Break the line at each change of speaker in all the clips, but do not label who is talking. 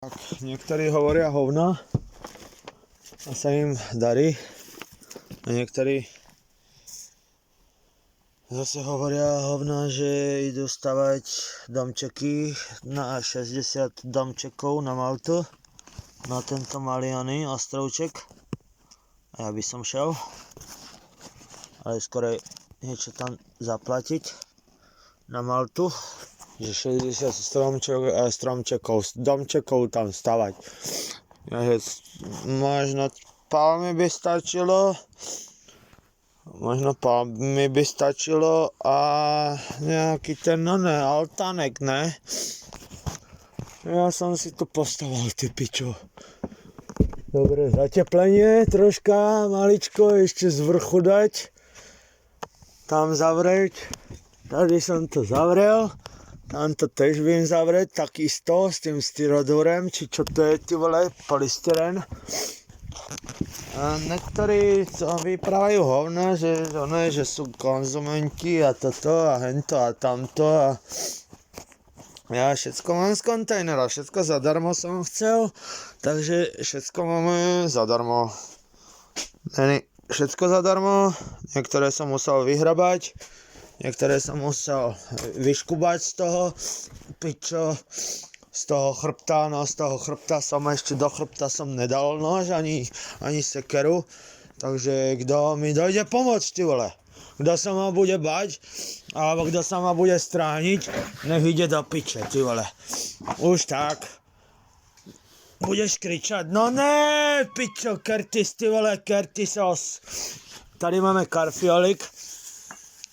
Tak, niektorí hovoria hovna a sa im darí. A niektorí zase hovoria hovna, že idú stavať domčeky na 60 domčekov na Maltu. Na tento malý ostrovček. A ja by som šel. Ale skôr niečo tam zaplatiť na Maltu. Že 60 domčekov tam stavať. Možno palmy by stačilo. A nejaký ten altánek, ne? Ja som si to postavil, ty pičo. Dobre, zateplenie troška, maličko, ešte z vrchu dať. Tam zavrieť. Tady som to zavrel. Tam to tež viem zavrieť, takisto, s tým styrodorem, či čo to je, ty vole, polystyren. A niektorí vyprávajú hovna, že sú konzumenti a toto a hento a tamto a ja všetko mám z kontajnera, všetko zadarmo som chcel, takže všetko máme zadarmo. Všetko zadarmo, niektoré som musel vyhrabať, niektoré som musel vyškubať z toho, pičo, z toho chrbta som ešte do chrbta som nedal nož, ani sekeru, takže kto mi dojde pomôcť, ty vole, kto sa ma bude bať, alebo kto sa ma bude strániť, nech ide do piče, ty vole, už tak. Budeš kričať, no ne, pičo, Curtis, ty vole, Curtisos. Tady máme karfiolik.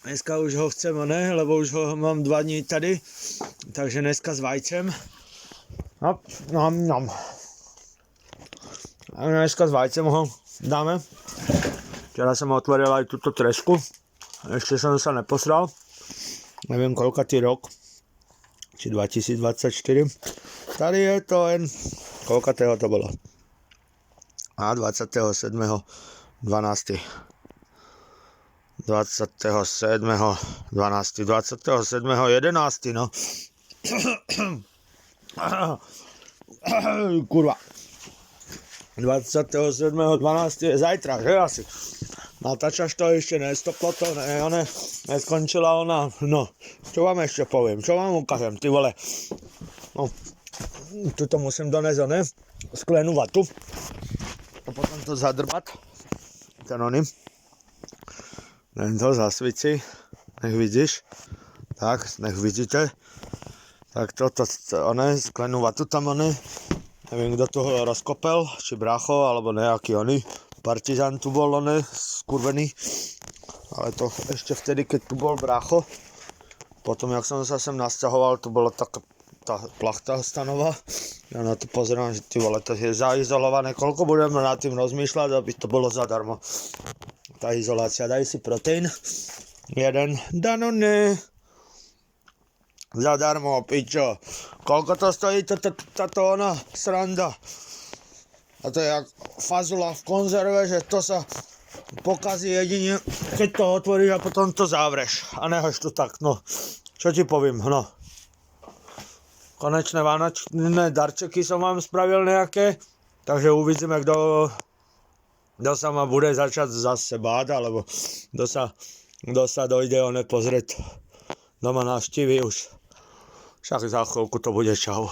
Dneska už ho chcem, ne, lebo už ho mám 2 dní tady. Takže dneska s vajcem. Nom. A dneska s vajcem ho dáme. Včera som otvoril aj túto trešku. Ešte som sa neposral. Neviem koľkatý rok. Či 2024. Tady je to len... Koľkatého to bolo? A 27.12. 27.11. No. Kurva. 27.12. je zajtra, že asi? Natáčaš to ešte nestoplo to, neskončila ona. No, čo vám ešte poviem, čo vám ukážem, ty vole. No, tuto musím donésť, sklenú vatu. A potom to zadrbať. Ten Len to zasvici, nech vidíš. Tak, nech vidíte. Tak toto, sklenú vatu tam, neviem, kto tu rozkopel, či brácho, alebo nejaký partizán tu bol, skurvený. Ale to ešte vtedy, keď tu bol brácho. Potom, jak som sa sem nasťahoval, tu bola taká tá plachta stanová. Ja na to pozerám, že ty vole, to je zaizolované. Koľko budeme nad tým rozmýšľať, aby to bolo zadarmo. Tá izolácia, daj si proteín. 1 Danone. Zadarmo, pičo. Koľko to stojí táto sranda? A to je jak fazula v konzerve, že to sa pokazí jedine, keď to otvoríš a potom to zavreš. A nehoď to tak, no. Čo ti poviem, no. Konečné vánočné darčeky som vám spravil nejaké, takže uvidíme, kto sa ma bude začať zase báť, alebo kto sa dojde pozrieť doma navštívi už. Však za chvíľku to bude čau.